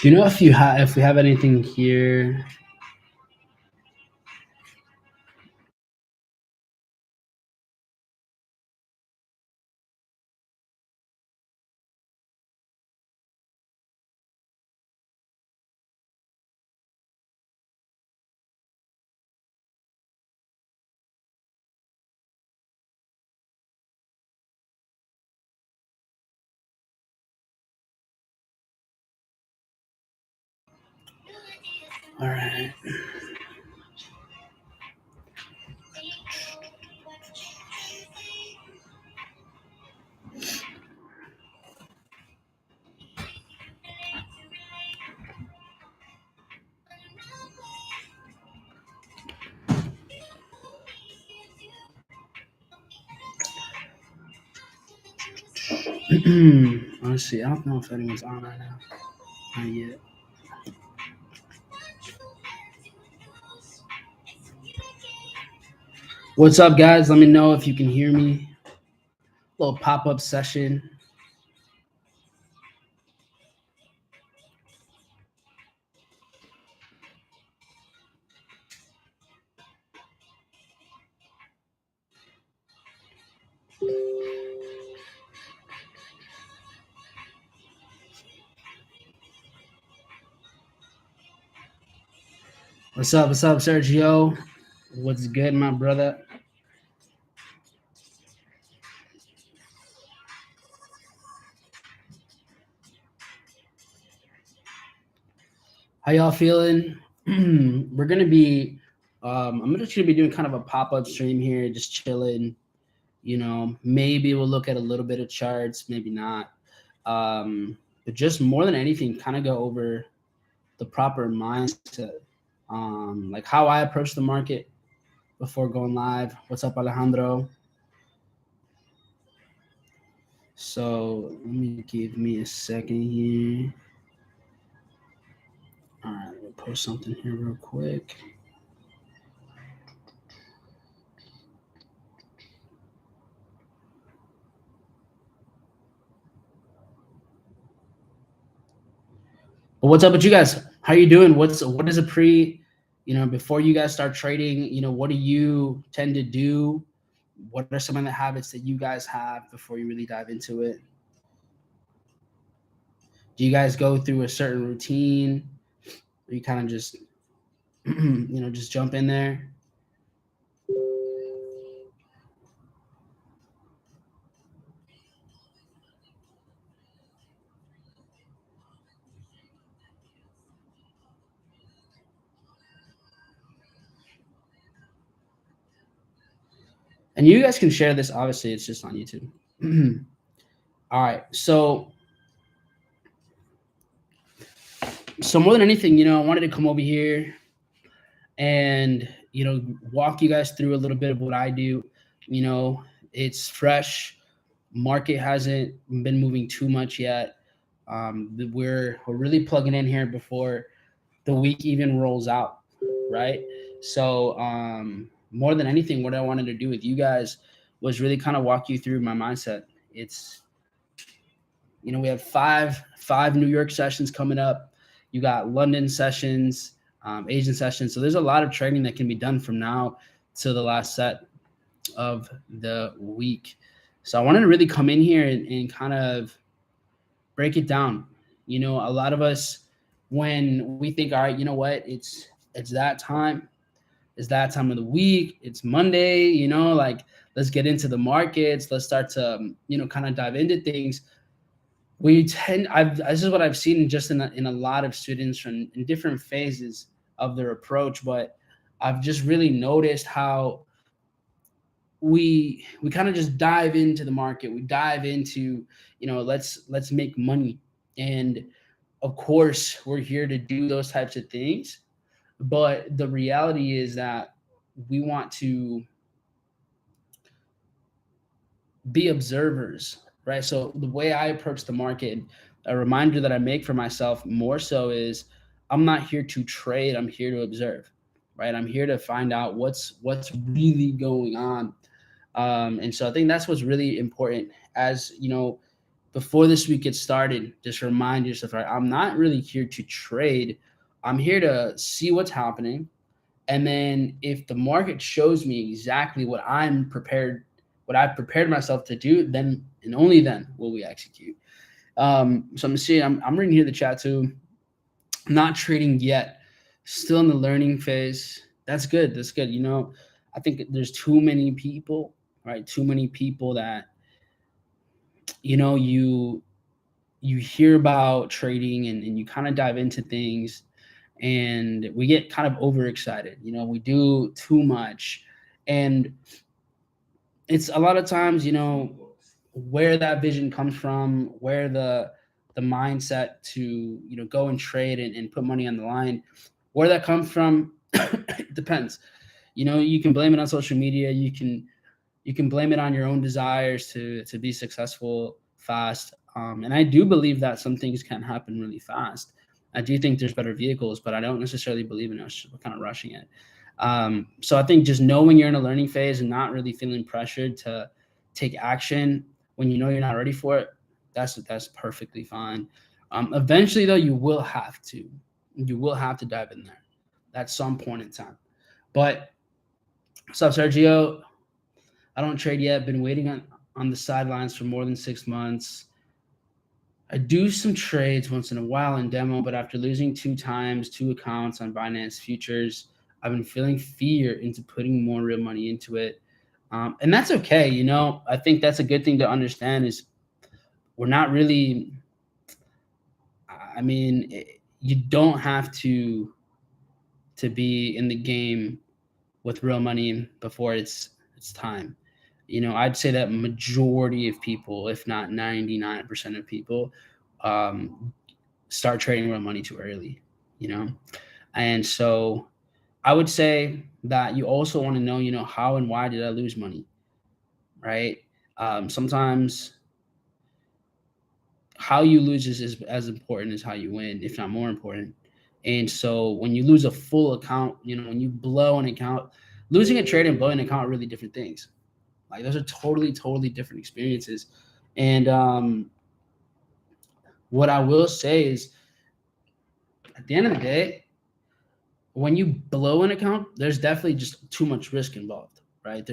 Do you know if we have anything here? All right. Let's see. I don't know if anyone's on right now. Not yet. What's up, guys? Let me know if you can hear me. Little pop up session. What's up? What's up, Sergio? What's good, my brother? How y'all feeling? We're gonna be. I'm just gonna be doing kind of a pop up stream here, just chilling. Maybe we'll look at a little bit of charts, maybe not. But just more than anything, kind of go over the proper mindset, like how I approach the market before going live. What's up, Alejandro? So let me give me a second here. All right, we'll post something here real quick. But what's up with you guys? How you doing? What is a pre? Before you guys start trading, what do you tend to do? What are some of the habits that you guys have before you really dive into it? Do you guys go through a certain routine? Or you kind of just just jump in there? And you guys can share this. Obviously, it's just on YouTube. All right. So more than anything, I wanted to come over here and walk you guys through a little bit of what I do. It's fresh. Market hasn't been moving too much yet. We're really plugging in here before the week even rolls out, right? So more than anything, what I wanted to do with you guys was really kind of walk you through my mindset. It's we have five New York sessions coming up. You got London sessions, Asian sessions. So there's a lot of trading that can be done from now to the last set of the week. So I wanted to really come in here and kind of break it down. A lot of us, when we think, all right, you know what, it's that time, it's that time of the week, it's Monday, like let's get into the markets, let's start to kind of dive into things. This is what I've seen just in a lot of students from in different phases of their approach, but I've just really noticed how we kind of just dive into the market. We dive into, let's make money. And of course, we're here to do those types of things. But the reality is that we want to be observers, right? So the way I approach the market, a reminder that I make for myself more so is I'm not here to trade, I'm here to observe, right? I'm here to find out what's really going on. And so I think that's what's really important. As before this week gets started, just remind yourself, right, I'm not really here to trade. I'm here to see what's happening. And then if the market shows me exactly what I've prepared myself to do, then and only then will we execute. So I'm reading here the chat too. Not trading yet, still in the learning phase. That's good. That's good. I think there's too many people, right? Too many people that you hear about trading and you kind of dive into things and we get kind of overexcited. We do too much. And it's a lot of times, where that vision comes from, where the mindset to, go and trade and put money on the line, where that comes from, it depends. You can blame it on social media. You can blame it on your own desires to be successful fast. And I do believe that some things can happen really fast. I do think there's better vehicles, but I don't necessarily believe in us. We're kind of rushing it. So I think just knowing you're in a learning phase and not really feeling pressured to take action when you know you're not ready for it, that's perfectly fine. Eventually, though, you will have to dive in there at some point in time. But what's up, Sergio? I don't trade yet. Been waiting on the sidelines for more than 6 months. I do some trades once in a while in demo, but after losing 2 accounts on Binance futures, I've been feeling fear into putting more real money into it. And that's okay. I think that's a good thing to understand is we're not really, you don't have to be in the game with real money before it's time. I'd say that majority of people, if not 99% of people, start trading real money too early, And so I would say that you also want to know, how and why did I lose money, right? Sometimes how you lose is as important as how you win, if not more important. And so when you lose a full account, when you blow an account, losing a trade and blowing an account are really different things. Like those are totally, totally different experiences. And what I will say is at the end of the day, when you blow an account, there's definitely just too much risk involved, right?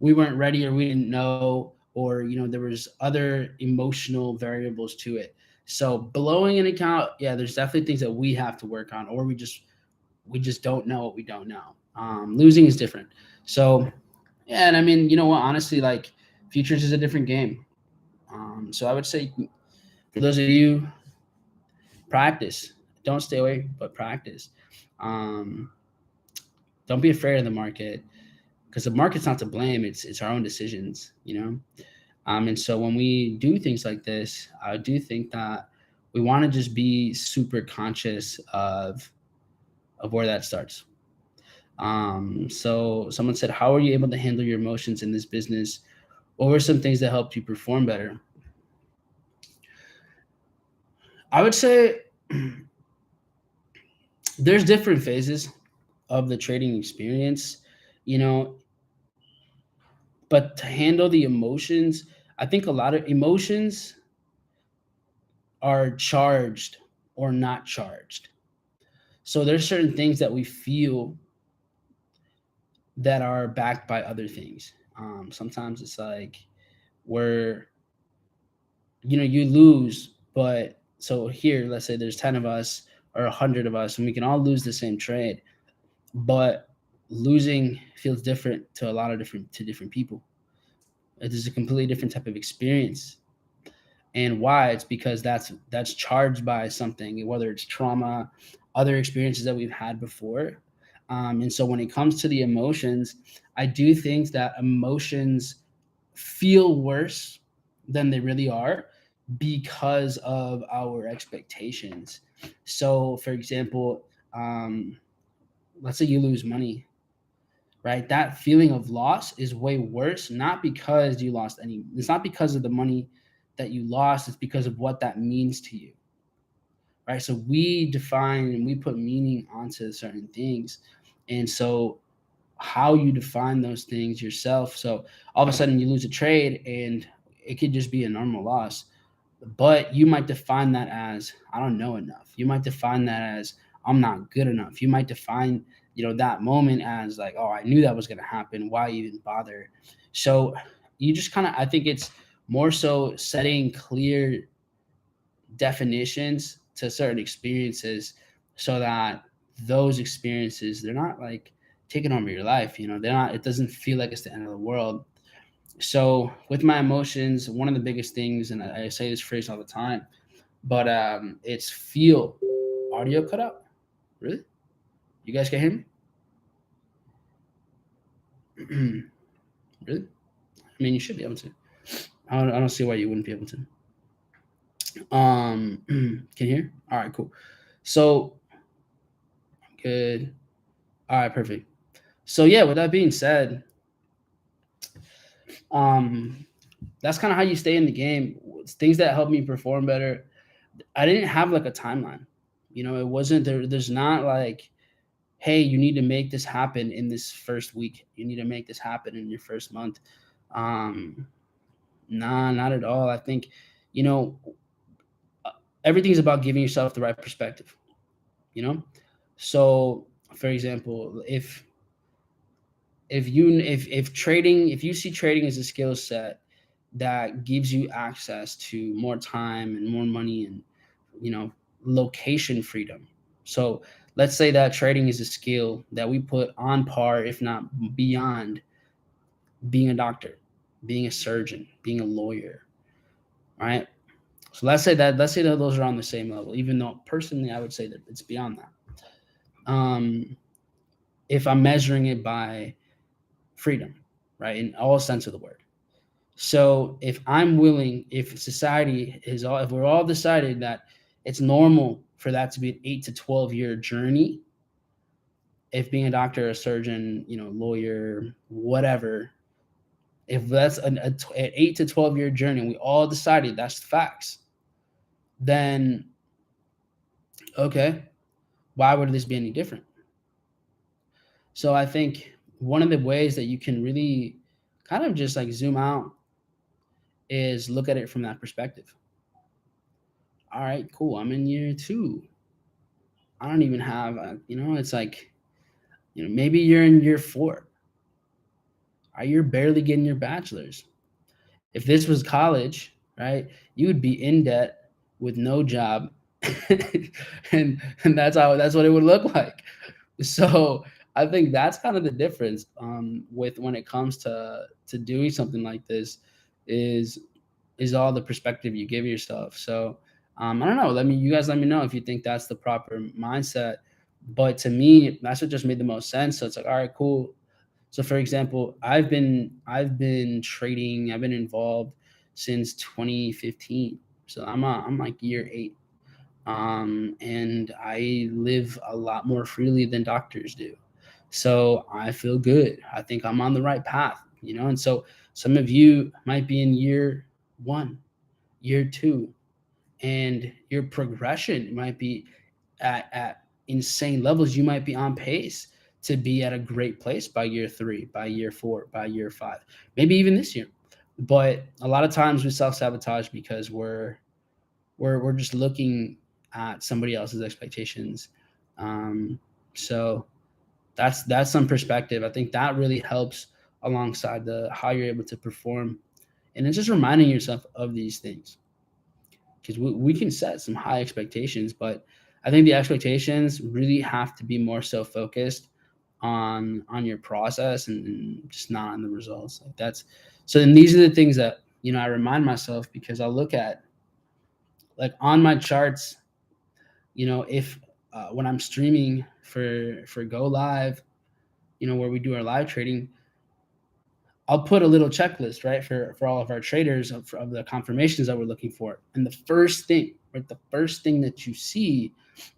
We weren't ready or we didn't know, or, there was other emotional variables to it. So blowing an account, yeah, there's definitely things that we have to work on, or we just don't know what we don't know. Losing is different. So, yeah, and you know what, honestly, like futures is a different game. So I would say for those of you, practice. Don't stay away, but practice. Don't be afraid of the market because the market's not to blame. It's our own decisions, And so when we do things like this, I do think that we want to just be super conscious of where that starts. So someone said, how are you able to handle your emotions in this business? What were some things that helped you perform better? I would say there's different phases of the trading experience, but to handle the emotions, I think a lot of emotions are charged or not charged. So there's certain things that we feel that are backed by other things. Sometimes it's like where, you lose, but so here, let's say there's 10 of us or 100 of us and we can all lose the same trade, but losing feels different to different people. It is a completely different type of experience. And why? It's because that's charged by something, whether it's trauma, other experiences that we've had before. And so when it comes to the emotions, I do think that emotions feel worse than they really are because of our expectations. So, for example, let's say you lose money, right? That feeling of loss is way worse, not because you lost any, it's not because of the money that you lost, it's because of what that means to you, right? So we define and we put meaning onto certain things. And so how you define those things yourself. So all of a sudden you lose a trade and it could just be a normal loss. But you might define that as, I don't know enough. You might define that as, I'm not good enough. You might define, that moment as like, oh, I knew that was going to happen. Why even bother? So you just kind of, I think it's more so setting clear definitions to certain experiences so that those experiences, they're not like taking over your life. They're not, it doesn't feel like it's the end of the world. So with my emotions, one of the biggest things, and I say this phrase all the time, but it's feel. Audio cut out? Really? You guys can hear me? Really? I mean, you should be able to. I don't see why you wouldn't be able to. Can you hear? All right, cool. So good. All right, perfect. So yeah, with that being said, um, that's kind of how you stay in the game. It's things that help me perform better. I didn't have like a timeline. It wasn't there. There's not like, hey, you need to make this happen in this first week. You need to make this happen in your first month. Um, nah, not at all. I think, you know, everything's about giving yourself the right perspective, you know? So, for example, if you see trading as a skill set that gives you access to more time and more money and, you know, location freedom. So, let's say that trading is a skill that we put on par, if not beyond, being a doctor, being a surgeon, being a lawyer, right? So let's say that those are on the same level, even though personally I would say that it's beyond that. Um, if I'm measuring it by freedom, right, in all sense of the word. So if society is all, if we're all decided that it's normal for that to be an 8 to 12 year journey, if being a doctor, a surgeon, lawyer, whatever, if that's an 8 to 12 year journey, and we all decided that's the facts, then okay, why would this be any different? So I think one of the ways that you can really kind of just like zoom out is look at it from that perspective. All right, cool. I'm in year two. I don't even have, it's like, maybe you're in year four. You're barely getting your bachelor's. If this was college, right, you would be in debt with no job, and that's what it would look like. So I think that's kind of the difference with when it comes to doing something like this is is all the perspective you give yourself. So I don't know. You guys let me know if you think that's the proper mindset. But to me, that's what just made the most sense. So it's like, all right, cool. So for example, I've been trading. I've been involved since 2015. So I'm like year 8. And I live a lot more freely than doctors do. So I feel good. I think I'm on the right path. And so some of you might be in year 1, year 2, and your progression might be at insane levels. You might be on pace to be at a great place by year 3, by year 4, by year 5, maybe even this year. But a lot of times we self-sabotage because we're just looking at somebody else's expectations. Um, so that's some perspective. I think that really helps alongside the how you're able to perform, and it's just reminding yourself of these things because we can set some high expectations, but I think the expectations really have to be more so focused on your process and just not on the results. Like that's so. Then these are the things that I remind myself because I'll look at like on my charts. If when I'm streaming for GoLive, where we do our live trading, I'll put a little checklist, right, for all of our traders of the confirmations that we're looking for. And the first thing, right, the first thing that you see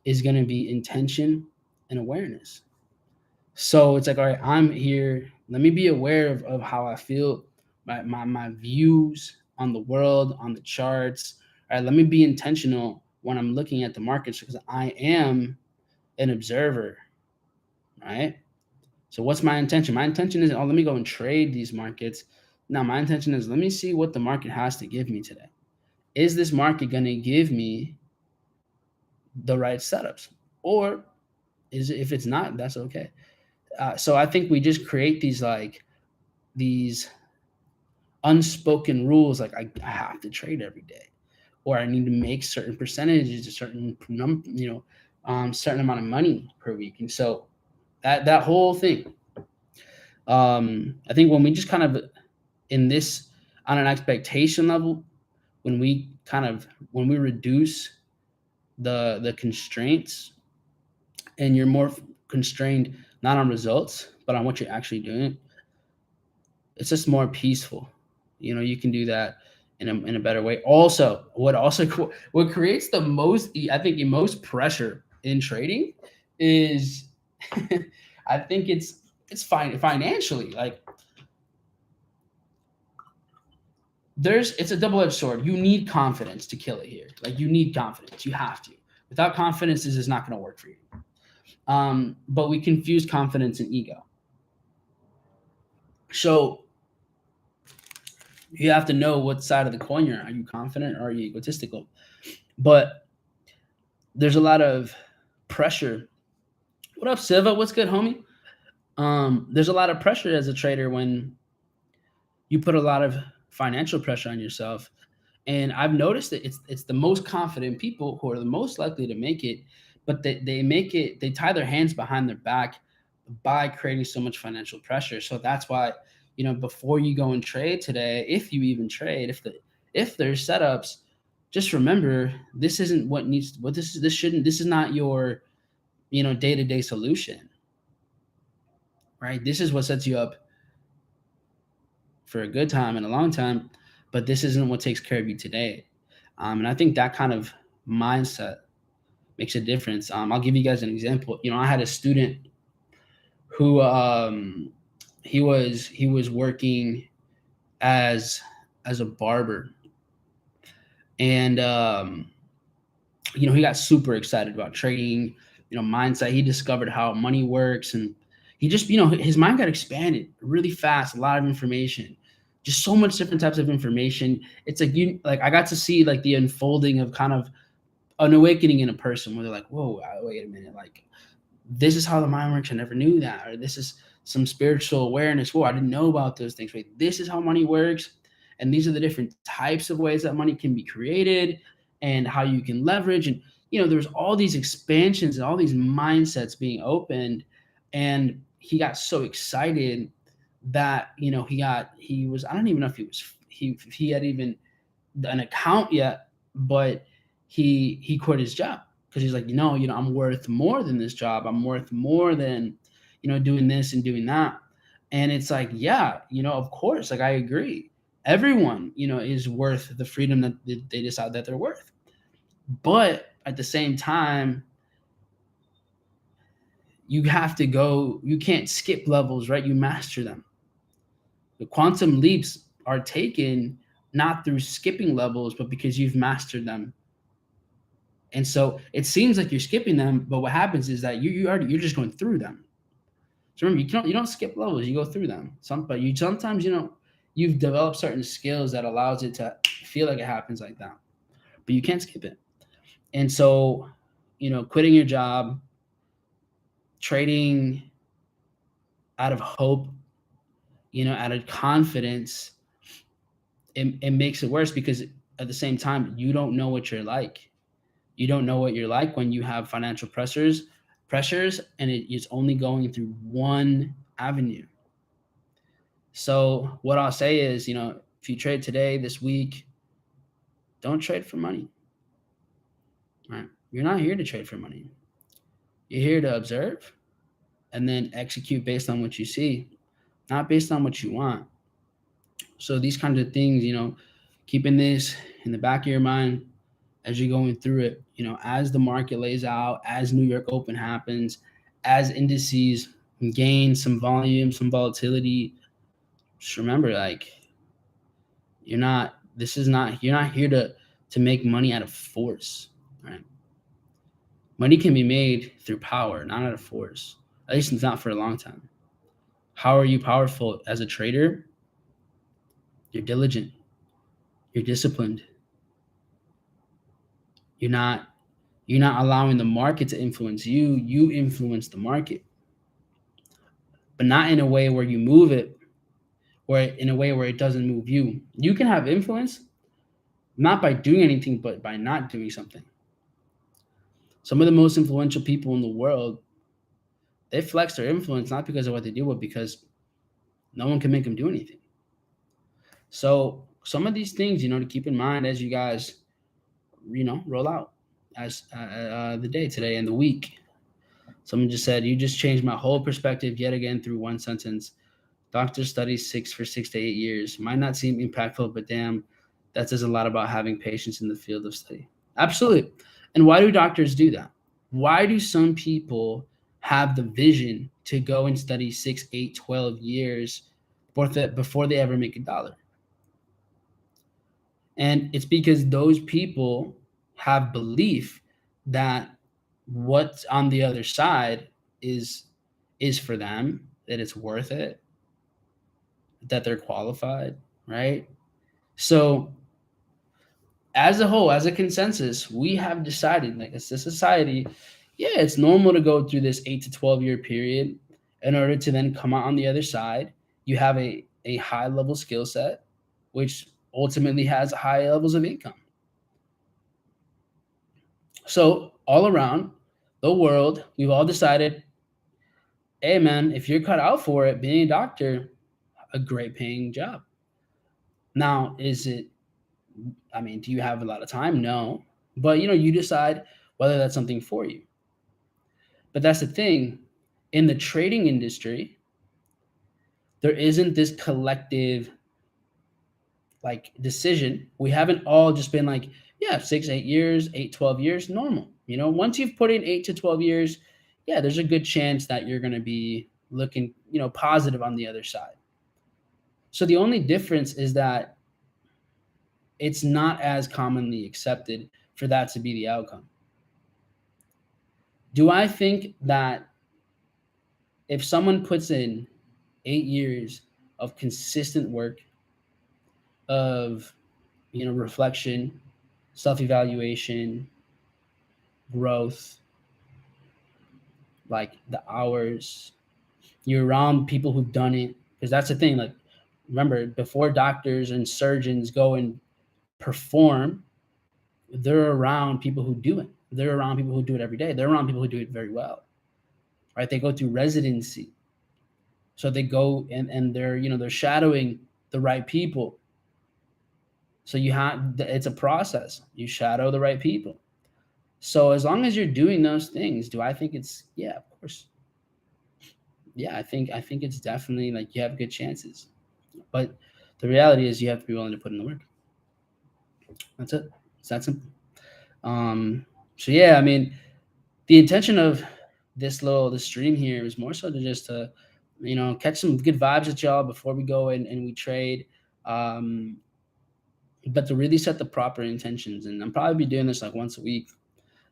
is going to be intention and awareness. So it's like, all right, I'm here. Let me be aware of how I feel, my views on the world, on the charts. All right, let me be intentional when I'm looking at the markets because I am an observer, right? So what's my intention? My intention is, oh, let me go and trade these markets. Now my intention is, let me see what the market has to give me today. is this market going to give me the right setups? Or if it's not, that's okay. So I think we just create these unspoken rules, like I have to trade every day, or I need to make certain percentages, a certain certain amount of money per week. And so that whole thing, I think when we just kind of in this on an expectation level, when we reduce the constraints, and you're more constrained not on results but on what you're actually doing, it's just more peaceful. You can do that in a better way. Also, what creates the most pressure in trading is I think it's fine financially. Like, it's a double-edged sword. You need confidence to kill it here. Like, you need confidence. You have to. Without confidence, this is not going to work for you. But we confuse confidence and ego. So you have to know what side of the coin you're on. Are you confident or are you egotistical? But there's a lot of pressure. What up, Silva? What's good, homie? There's a lot of pressure as a trader when you put a lot of financial pressure on yourself. And I've noticed that it's the most confident people who are the most likely to make it, but they tie their hands behind their back by creating so much financial pressure. So that's why, before you go and trade today, if you even trade, if there's setups, just remember, this isn't this is not your, day-to-day solution, right? This is what sets you up for a good time and a long time, but this isn't what takes care of you today. And I think that kind of mindset makes a difference. I'll give you guys an example. I had a student who he was working as a barber, and he got super excited about trading, mindset. He discovered how money works, and he just, his mind got expanded really fast. A lot of information, just so much different types of information. It's like I got to see like the unfolding of kind of an awakening in a person, where they're like, whoa, wait a minute, like, this is how the mind works. I never knew that. Or this is some spiritual awareness. Whoa, I didn't know about those things. Wait, this is how money works. And these are the different types of ways that money can be created and how you can leverage. And, there's all these expansions and all these mindsets being opened. And he got so excited that, he was, I don't even know if he had even an account yet, but he quit his job because he's like, I'm worth more than this job. I'm worth more than, doing this and doing that. And it's like, yeah, of course, like, I agree. Everyone, is worth the freedom that they decide that they're worth. But at the same time, you can't skip levels, right? You master them. The quantum leaps are taken not through skipping levels, but because you've mastered them. And so it seems like you're skipping them, but what happens is that you're just going through them. So remember, you don't skip levels, you go through them. But you sometimes, you've developed certain skills that allows it to feel like it happens like that, but you can't skip it. And so, quitting your job, trading out of hope, out of confidence, it makes it worse, because at the same time, you don't know what you're like. You don't know what you're like when you have financial pressures, and it is only going through one avenue. So what I'll say is, if you trade today, this week, don't trade for money. Right? You're not here to trade for money. You're here to observe and then execute based on what you see, not based on what you want. So these kinds of things, keeping this in the back of your mind as you're going through it, as the market lays out, as New York Open happens, as indices gain some volume, some volatility, just remember, like, you're not here to make money out of force, right? Money can be made through power, not out of force. At least it's not for a long time. How are you powerful as a trader? You're diligent. You're disciplined. You're not you're not allowing the market to influence you. You influence the market, but not in a way where you move it, or in a way where it doesn't move you. You can have influence not by doing anything, but by not doing something. Some of the most influential people in the world, they flex their influence not because of what they do, but because no one can make them do anything. So some of these things, to keep in mind as you guys, roll out as the day today and the week. Someone just said, "You just changed my whole perspective yet again through one sentence. Doctor studies for 6 to 8 years. Might not seem impactful, but damn, that says a lot about having patience in the field of study." Absolutely. And why do doctors do that? Why do some people have the vision to go and study 6, 8, 12 years before they ever make a dollar? And it's because those people have belief that what's on the other side is for them, that it's worth it, that they're qualified, right? So as a whole, as a consensus, we have decided, like as a society, yeah, it's normal to go through this 8 to 12 year period in order to then come out on the other side. You have a high level skill set, which ultimately has high levels of income. So all around the world, we've all decided, hey man, if you're cut out for it, being a doctor, a great paying job. Now, do you have a lot of time? No. But you decide whether that's something for you. But that's the thing. In the trading industry, there isn't this collective like decision. We haven't all just been like, yeah, 6, 8 years, 8, 12 years, normal. Once you've put in 8 to 12 years, yeah, there's a good chance that you're going to be looking, positive on the other side. So the only difference is that it's not as commonly accepted for that to be the outcome. Do I think that if someone puts in 8 years of consistent work, of reflection, self-evaluation, growth, like the hours, you're around people who've done it, because that's the thing. Like, remember, before doctors and surgeons go and perform, they're around people who do it. They're around people who do it every day. They're around people who do it very well, right? They go through residency, so they go and they're shadowing the right people. So it's a process. You shadow the right people. So as long as you're doing those things, do I think it's, yeah, of course. Yeah, I think it's definitely like you have good chances. But the reality is you have to be willing to put in the work. That's it. It's that simple. So yeah, the intention of this stream here is more so to just to, catch some good vibes at y'all before we go and we trade. But to really set the proper intentions. And I'm probably be doing this like once a week,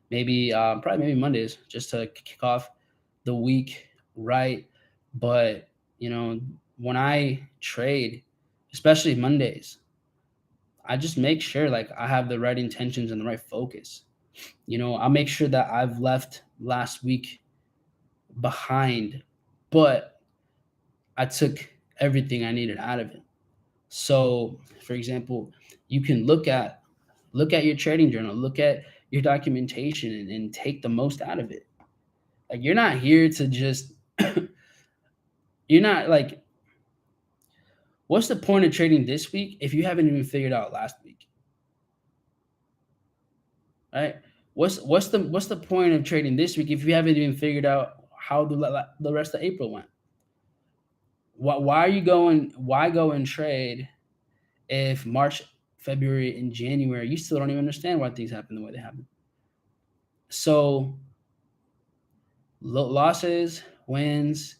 maybe Mondays, just to kick off the week right. But when I trade, especially Mondays, I just make sure like I have the right intentions and the right focus. I'll make sure that I've left last week behind, but I took everything I needed out of it. So, for example, you can look at your trading journal, look at your documentation, and take the most out of it. Like, you're not here to just you're not like, what's the point of trading this week if you haven't even figured out last week? Right? What's the point of trading this week if you haven't even figured out how the rest of April went? Why are you going? Why go and trade if March, February, and January you still don't even understand why things happen the way they happen? So losses, wins,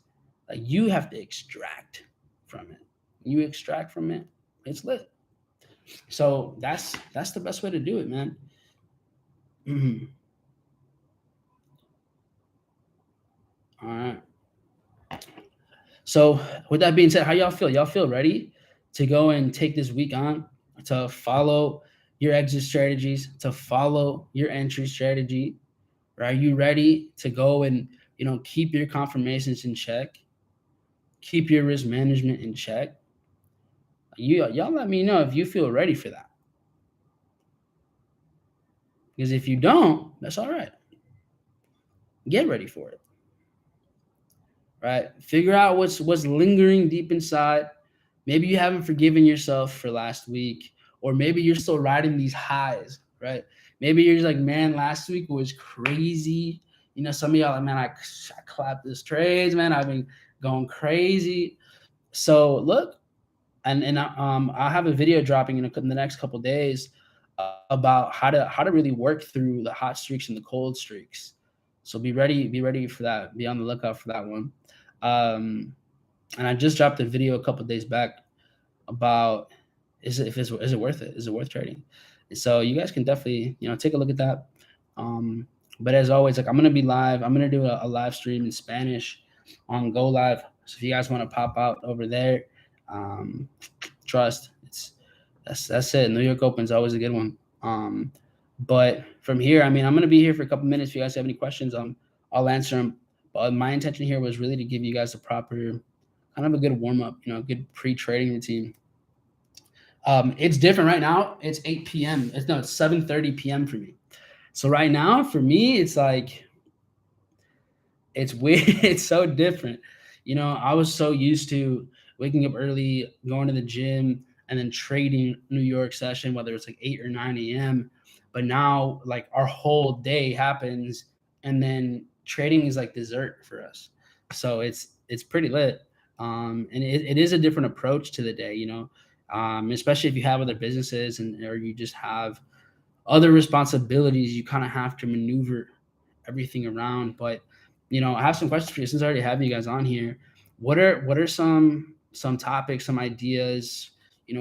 like, you have to extract from it. You extract from it, it's lit. So that's the best way to do it, man. Mhm. All right. So with that being said, how y'all feel? Y'all feel ready to go and take this week on to follow your exit strategies, to follow your entry strategy? Are you ready to go and, keep your confirmations in check, keep your risk management in check? Y'all let me know if you feel ready for that. Because if you don't, that's all right. Get ready for it. Right? Figure out what's lingering deep inside. Maybe you haven't forgiven yourself for last week, or maybe you're still riding these highs, right? Maybe you're just like, man, last week was crazy. Some of y'all like, man, I clapped this trades, man. I've been going crazy. So look, and I'll have a video dropping in the next couple of days about how to really work through the hot streaks and the cold streaks. So be ready for that. Be on the lookout for that one. And I just dropped a video a couple of days back about is it worth it? Is it worth trading? So you guys can definitely take a look at that. But as always, like, I'm gonna be live. I'm gonna do a live stream in Spanish on GoLive. So if you guys want to pop out over there, trust that's it. New York Open's always a good one. But from here, I mean, I'm gonna be here for a couple minutes. If you guys have any questions, I'll answer them. But my intention here was really to give you guys a proper, kind of a good warm up, a good pre-trading routine. It's different right now. It's 8 p.m. It's 7:30 p.m. for me. So right now, for me, it's like, it's weird. It's so different. I was so used to waking up early, going to the gym, and then trading New York session, whether it's like 8 or 9 a.m. But now, like, our whole day happens, and then trading is like dessert for us. So it's pretty lit. And it is a different approach to the day, especially if you have other businesses or you just have other responsibilities, you kind of have to maneuver everything around. But I have some questions for you since I already have you guys on here. What are some topics, some ideas,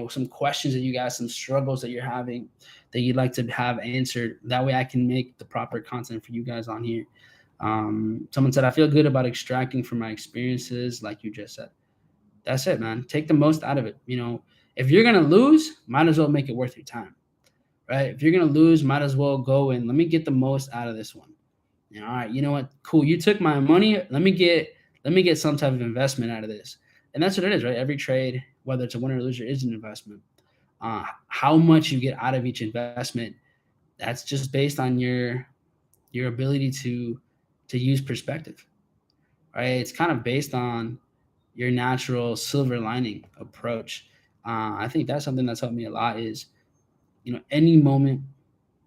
some questions that you guys, some struggles that you're having that you'd like to have answered? That way I can make the proper content for you guys on here. Someone said, I feel good about extracting from my experiences, like you just said. That's it, man. Take the most out of it. If you're going to lose, might as well make it worth your time, right? If you're going to lose, might as well go and let me get the most out of this one. All right, you know what? Cool. You took my money. Let me get some type of investment out of this. And that's what it is, right? Every trade, whether it's a winner or loser, is an investment. How much you get out of each investment, that's just based on your ability to use perspective, right? It's kind of based on your natural silver lining approach. I think that's something that's helped me a lot is, any moment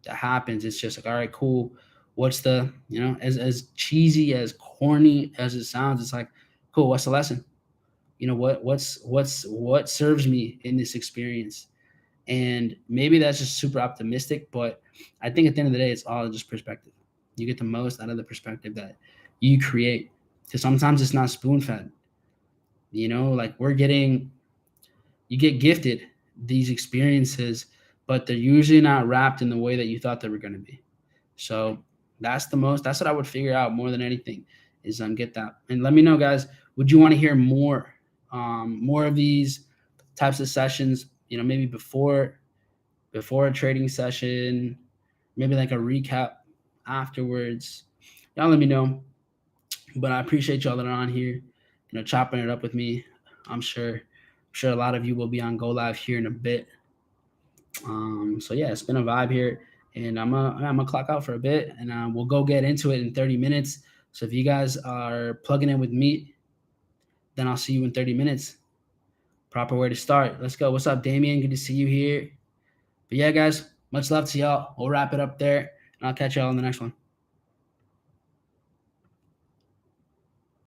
that happens, it's just like, all right, cool. What's the, as cheesy, as corny as it sounds, it's like, cool, what's the lesson? What serves me in this experience? And maybe that's just super optimistic, but I think at the end of the day, it's all just perspective. You get the most out of the perspective that you create. Because sometimes it's not spoon-fed. Like you get gifted these experiences, but they're usually not wrapped in the way that you thought they were going to be. So that's what I would figure out more than anything is get that. And let me know, guys, would you want to hear more of these types of sessions, maybe before a trading session, maybe like a recap afterwards? Y'all let me know. But I appreciate y'all that are on here, chopping it up with me. I'm sure a lot of you will be on GoLive here in a bit. So yeah, it's been a vibe here, and I'm gonna clock out for a bit, and we'll go get into it in 30 minutes. So if you guys are plugging in with me, then I'll see you in 30 minutes. Proper way to start. Let's go. What's up, Damien? Good to see you here. But yeah, guys, much love to y'all. We'll wrap it up there, and I'll catch y'all on the next one.